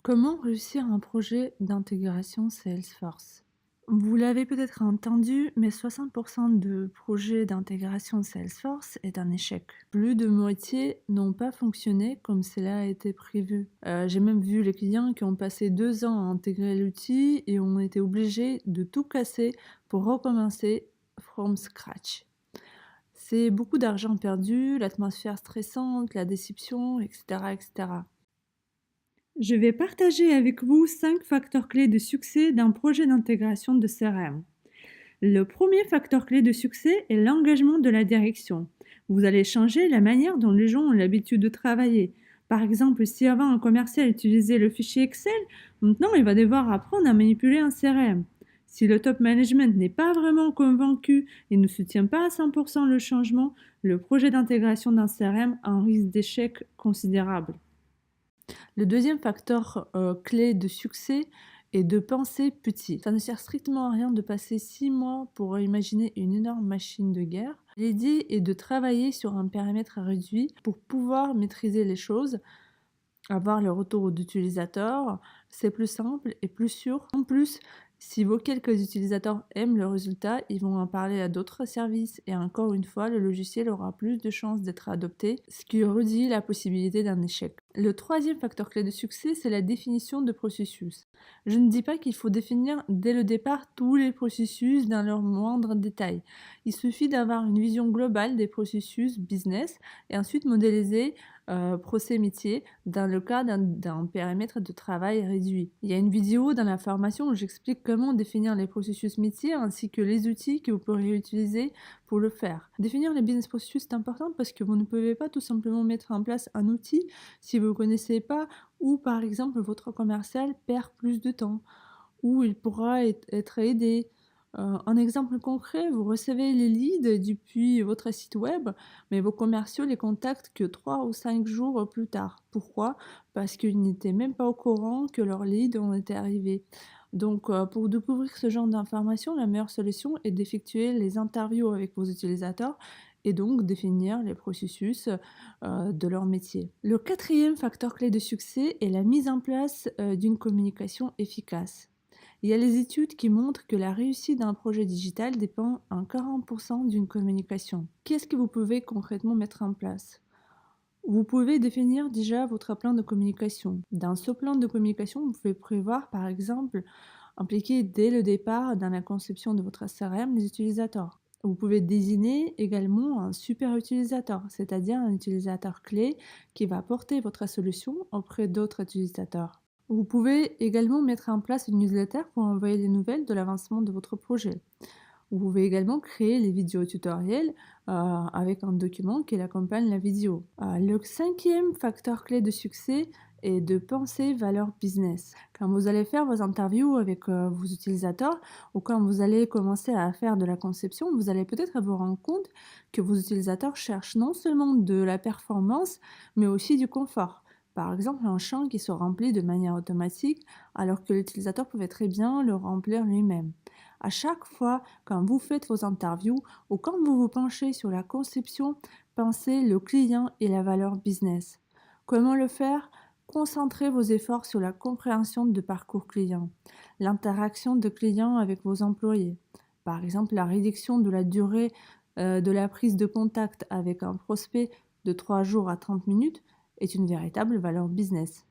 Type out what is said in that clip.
Comment réussir un projet d'intégration Salesforce? Vous l'avez peut-être entendu, mais 60% de projets d'intégration Salesforce est un échec. Plus de moitié n'ont pas fonctionné comme cela a été prévu. J'ai même vu les clients qui ont passé 2 ans à intégrer l'outil et ont été obligés de tout casser pour recommencer from scratch. C'est beaucoup d'argent perdu, l'atmosphère stressante, la déception, etc., etc. Je vais partager avec vous 5 facteurs clés de succès d'un projet d'intégration de CRM. Le premier facteur clé de succès est l'engagement de la direction. Vous allez changer la manière dont les gens ont l'habitude de travailler. Par exemple, si avant un commercial utilisait le fichier Excel, maintenant il va devoir apprendre à manipuler un CRM. Si le top management n'est pas vraiment convaincu et ne soutient pas à 100% le changement, le projet d'intégration d'un CRM a un risque d'échec considérable. Le deuxième facteur clé de succès est de penser petit. Ça ne sert strictement à rien de passer 6 mois pour imaginer une énorme machine de guerre. L'idée est de travailler sur un périmètre réduit pour pouvoir maîtriser les choses, avoir le retour d'utilisateurs, c'est plus simple et plus sûr. En plus, si vos quelques utilisateurs aiment le résultat, ils vont en parler à d'autres services et encore une fois, le logiciel aura plus de chances d'être adopté, ce qui réduit la possibilité d'un échec. Le troisième facteur clé de succès, c'est la définition de processus. Je ne dis pas qu'il faut définir dès le départ tous les processus dans leurs moindres détails. Il suffit d'avoir une vision globale des processus business et ensuite modéliser procès métier dans le cas d'un périmètre de travail réduit. Il y a une vidéo dans la formation où j'explique comment définir les processus métiers ainsi que les outils que vous pourrez utiliser pour le faire. Définir les business processus est important parce que vous ne pouvez pas tout simplement mettre en place un outil si vous ne connaissez pas où par exemple votre commercial perd plus de temps, où il pourra être aidé. Un exemple concret, vous recevez les leads depuis votre site web, mais vos commerciaux les contactent que 3 ou 5 jours plus tard. Pourquoi? Parce qu'ils n'étaient même pas au courant que leurs leads ont été arrivés. Donc, pour découvrir ce genre d'informations, la meilleure solution est d'effectuer les interviews avec vos utilisateurs et donc définir les processus de leur métier. Le quatrième facteur clé de succès est la mise en place d'une communication efficace. Il y a les études qui montrent que la réussite d'un projet digital dépend à 40% d'une communication. Qu'est-ce que vous pouvez concrètement mettre en place? Vous pouvez définir déjà votre plan de communication. Dans ce plan de communication, vous pouvez prévoir, par exemple, impliquer dès le départ dans la conception de votre CRM les utilisateurs. Vous pouvez désigner également un super utilisateur, c'est-à-dire un utilisateur clé qui va porter votre solution auprès d'autres utilisateurs. Vous pouvez également mettre en place une newsletter pour envoyer les nouvelles de l'avancement de votre projet. Vous pouvez également créer les vidéos tutoriels avec un document qui accompagne la vidéo. Le cinquième facteur clé de succès est de penser valeur business. Quand vous allez faire vos interviews avec vos utilisateurs ou quand vous allez commencer à faire de la conception, vous allez peut-être vous rendre compte que vos utilisateurs cherchent non seulement de la performance, mais aussi du confort. Par exemple, un champ qui se remplit de manière automatique alors que l'utilisateur pouvait très bien le remplir lui-même. À chaque fois, quand vous faites vos interviews ou quand vous vous penchez sur la conception, pensez le client et la valeur business. Comment le faire? Concentrez vos efforts sur la compréhension de parcours client, l'interaction de clients avec vos employés. Par exemple, la réduction de la durée de la prise de contact avec un prospect de 3 jours à 30 minutes est une véritable valeur business.